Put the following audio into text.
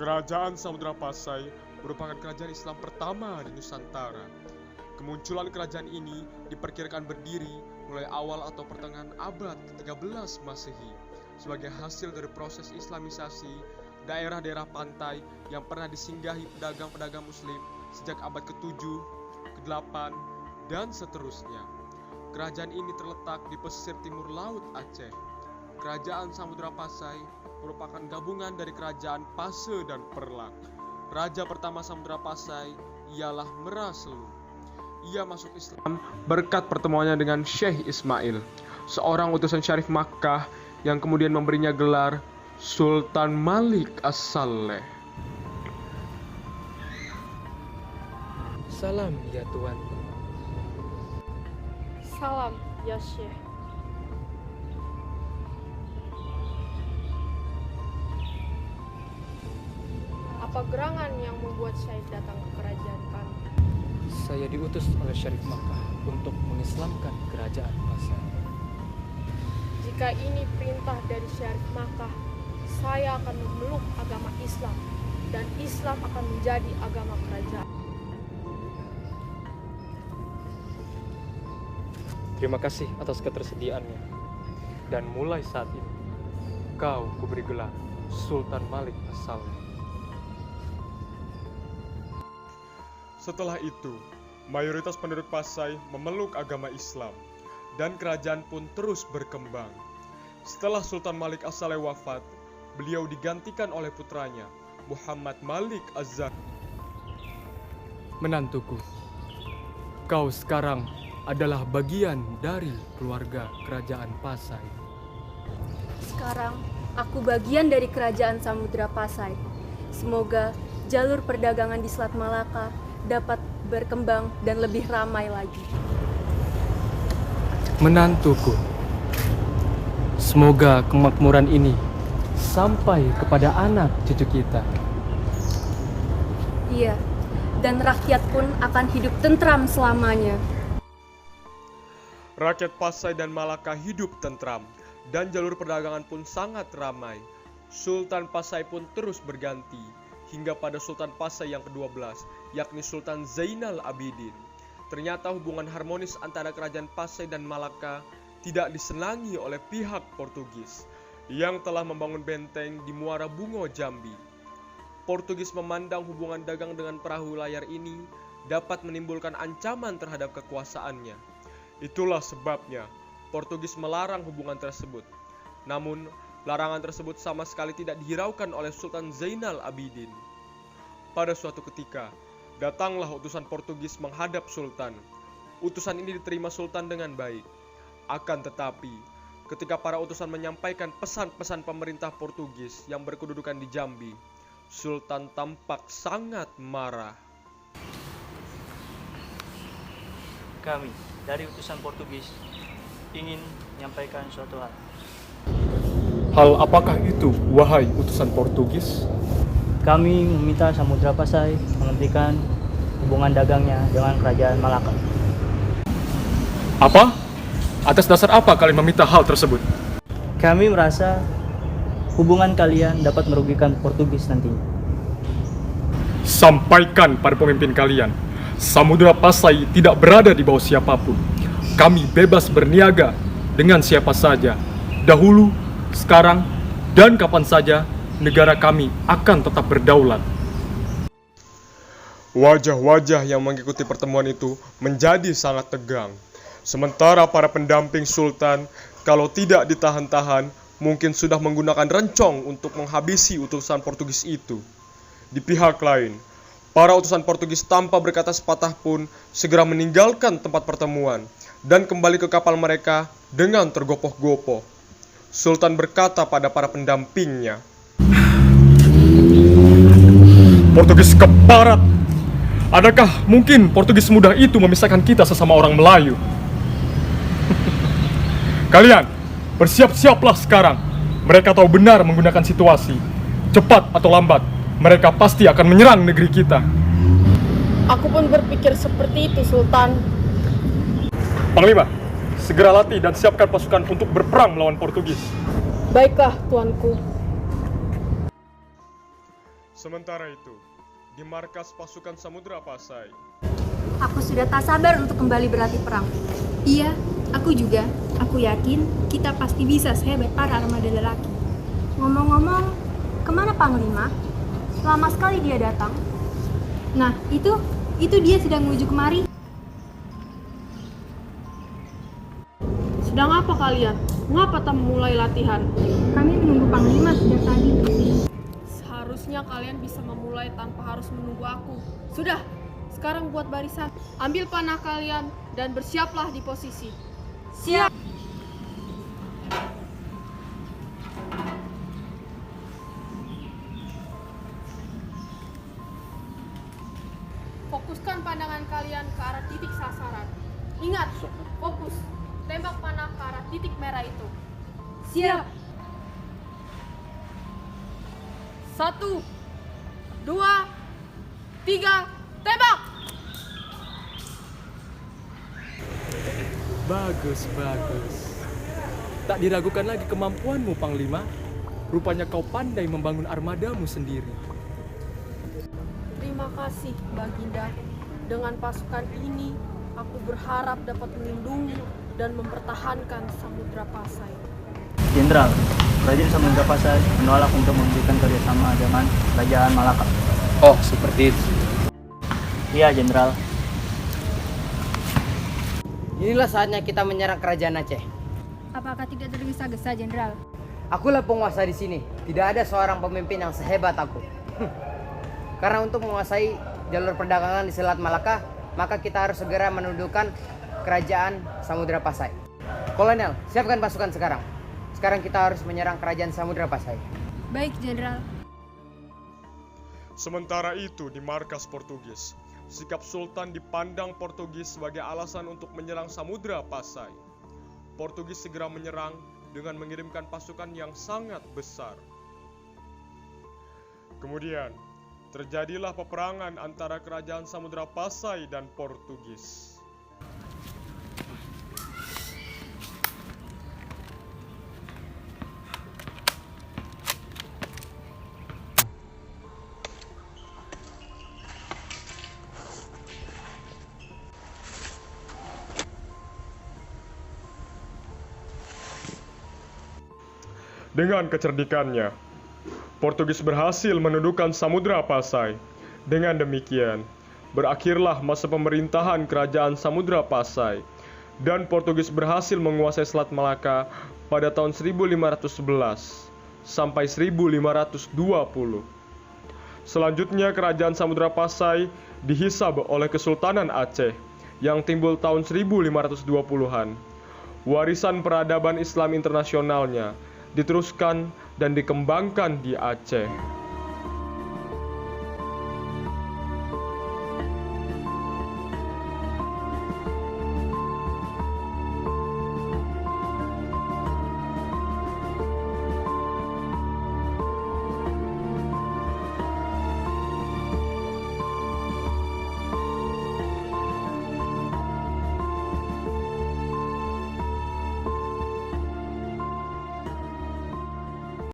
Kerajaan Samudra Pasai merupakan kerajaan Islam pertama di Nusantara. Kemunculan kerajaan ini diperkirakan berdiri mulai awal atau pertengahan abad ke-13 Masehi sebagai hasil dari proses islamisasi daerah-daerah pantai yang pernah disinggahi pedagang-pedagang muslim sejak abad ke-7, ke-8, dan seterusnya. Kerajaan ini terletak di pesisir timur Laut Aceh. Kerajaan Samudra Pasai merupakan gabungan dari kerajaan Pase dan Perlak. Raja pertama Samudra Pasai ialah Meraselu. Ia masuk Islam berkat pertemuannya dengan Syekh Ismail, seorang utusan Syarif Makkah yang kemudian memberinya gelar Sultan Malik As-Saleh. Salam ya Tuan. Salam ya Syekh. Apa gerangan yang membuat Syekh datang ke kerajaan kami? Saya diutus oleh Syarif Makkah untuk mengislamkan kerajaan Pasai. Jika ini perintah dari Syarif Makkah, saya akan memeluk agama Islam dan Islam akan menjadi agama kerajaan. Terima kasih atas ketersediaannya. Dan mulai saat ini, kau kuberi gelar Sultan Malik As-Saleh. Setelah itu, mayoritas penduduk Pasai memeluk agama Islam dan kerajaan pun terus berkembang. Setelah Sultan Malik As-Saleh wafat, beliau digantikan oleh putranya, Muhammad Malik Az-Zahir. Menantuku, kau sekarang adalah bagian dari keluarga kerajaan Pasai. Sekarang, aku bagian dari kerajaan Samudra Pasai. Semoga jalur perdagangan di Selat Malaka dapat berkembang dan lebih ramai lagi. Menantuku, semoga kemakmuran ini sampai kepada anak cucu kita. Iya, dan rakyat pun akan hidup tentram selamanya. Rakyat Pasai dan Malaka hidup tentram dan jalur perdagangan pun sangat ramai. Sultan Pasai pun terus berganti hingga pada Sultan Pasai yang ke-12, yakni Sultan Zainal Abidin. Ternyata hubungan harmonis antara kerajaan Pasai dan Malaka tidak disenangi oleh pihak Portugis yang telah membangun benteng di Muara Bungo, Jambi. Portugis memandang hubungan dagang dengan perahu layar ini dapat menimbulkan ancaman terhadap kekuasaannya. Itulah sebabnya Portugis melarang hubungan tersebut. Namun, larangan tersebut sama sekali tidak dihiraukan oleh Sultan Zainal Abidin. Pada suatu ketika, datanglah utusan Portugis menghadap Sultan. Utusan ini diterima Sultan dengan baik. Akan tetapi, ketika para utusan menyampaikan pesan-pesan pemerintah Portugis yang berkedudukan di Jambi, Sultan tampak sangat marah. Kami dari utusan Portugis ingin menyampaikan suatu hal. Hal apakah itu, wahai utusan Portugis? Kami meminta Samudra Pasai menghentikan hubungan dagangnya dengan kerajaan Malaka. Apa? Atas dasar apa kalian meminta hal tersebut? Kami merasa hubungan kalian dapat merugikan Portugis nantinya. Sampaikan pada pemimpin kalian, Samudra Pasai tidak berada di bawah siapapun. Kami bebas berniaga dengan siapa saja, dahulu, sekarang, dan kapan saja negara kami akan tetap berdaulat. Wajah-wajah yang mengikuti pertemuan itu menjadi sangat tegang. Sementara para pendamping Sultan, kalau tidak ditahan-tahan, mungkin sudah menggunakan rencong untuk menghabisi utusan Portugis itu. Di pihak lain, para utusan Portugis tanpa berkata sepatah pun segera meninggalkan tempat pertemuan dan kembali ke kapal mereka dengan tergopoh-gopoh. Sultan berkata pada para pendampingnya, Portugis keparat! Adakah mungkin Portugis mudah itu memisahkan kita sesama orang Melayu? Kalian, bersiap-siaplah sekarang. Mereka tahu benar menggunakan situasi. Cepat atau lambat, mereka pasti akan menyerang negeri kita. Aku pun berpikir seperti itu, Sultan. Panglima, segera latih dan siapkan pasukan untuk berperang melawan Portugis. Baiklah, tuanku. Sementara itu, di markas pasukan Samudra Pasai, Aku sudah tak sabar untuk kembali berlatih perang. Iya, aku juga. Aku yakin kita pasti bisa sehebat para armada lelaki. Ngomong-ngomong, kemana Panglima? Lama sekali dia datang. Nah, itu dia sedang menuju kemari. Sedang apa kalian? Mengapa tak memulai latihan? Kami menunggu Panglima sejak tadi. Seharusnya kalian bisa memulai tanpa harus menunggu aku. Sudah, sekarang buat barisan. Ambil panah kalian dan bersiaplah di posisi. Siap! Fokuskan pandangan kalian ke arah titik sasaran. Ingat, fokus. Tembak panah ke arah titik merah itu. Siap! 1, 2, 3, tembak! Bagus, bagus. Tak diragukan lagi kemampuanmu, Panglima. Rupanya kau pandai membangun armadamu sendiri. Terima kasih, Baginda. Dengan pasukan ini, aku berharap dapat melindungi dan mempertahankan Samudra Pasai. Jenderal, Kerajaan Samudra Pasai menolak untuk memberikan kerjasama dengan Kerajaan Malaka. Oh, seperti itu. Iya, Jenderal. Inilah saatnya kita menyerang kerajaan Aceh. Apakah tidak tergesa-gesa, Jenderal? Akulah penguasa di sini. Tidak ada seorang pemimpin yang sehebat aku. Karena untuk menguasai jalur perdagangan di Selat Malaka, maka kita harus segera menundukkan kerajaan Samudra Pasai. Kolonel, siapkan pasukan sekarang. Sekarang kita harus menyerang kerajaan Samudra Pasai. Baik, Jenderal. sementara itu di markas Portugis, sikap Sultan dipandang Portugis sebagai alasan untuk menyerang Samudra Pasai. Portugis segera menyerang dengan mengirimkan pasukan yang sangat besar. Kemudian, terjadilah peperangan antara kerajaan Samudra Pasai dan Portugis. Dengan kecerdikannya, Portugis berhasil menundukkan Samudra Pasai. Dengan demikian, berakhirlah masa pemerintahan kerajaan Samudra Pasai dan Portugis berhasil menguasai Selat Malaka pada tahun 1511 sampai 1520. Selanjutnya kerajaan Samudra Pasai dihisab oleh Kesultanan Aceh yang timbul tahun 1520-an. Warisan peradaban Islam internasionalnya diteruskan dan dikembangkan di Aceh.